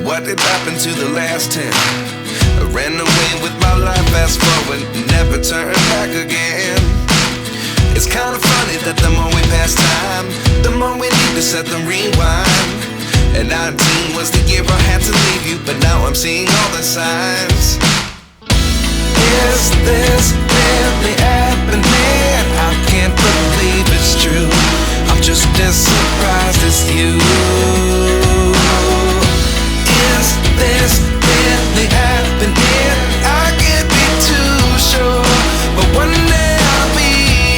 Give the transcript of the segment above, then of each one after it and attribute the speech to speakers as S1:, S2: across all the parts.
S1: what did happen to the last 10? I ran away with my life, fast forward, never turn back again. It's kind of funny that the more we pass time, the more we need to set them rewind. And 19 was the year I had to leave you, but now I'm seeing all the signs. Is this really happening? I can't believe it's true. I'm just as surprised as you. Is this really happening? I can't be too sure, but one day I'll be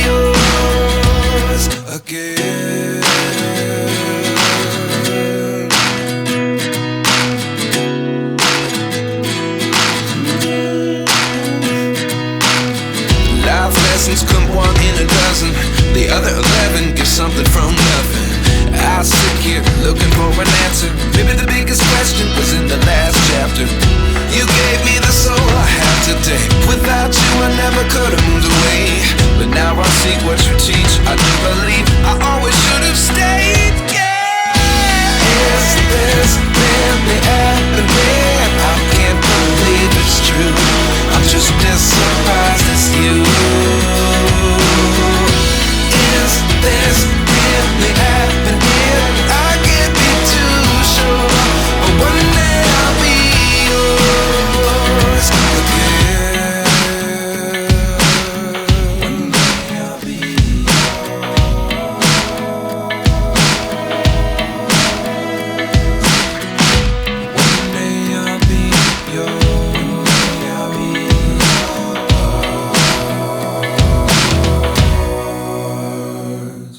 S1: yours again. Life lessons come one in a dozen. The other 11 get something from nothing. I sit here looking for an answer. Maybe the biggest question was in the last chapter. You gave me the soul I have today. Without you I never could have moved away. But now I see what you teach. I do believe I always should have stayed. Yeah. Is this really happening? I can't believe it's true. I'm just as surprised as you. Is this really happening? I can't be too sure, but one day I'll be yours again. One day I'll be yours. One day I'll be yours. One day I'll be yours.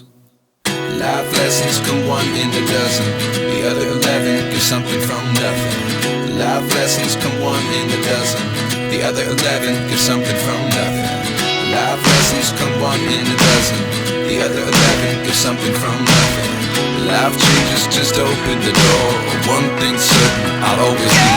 S1: Life lessons come one in a dozen. The other 11 give something from nothing. Life lessons come one in a dozen. The other 11 give something from nothing. Life lessons come one in a dozen. The other 11 give something from nothing. Life changes just open the door. One thing's certain, I'll always be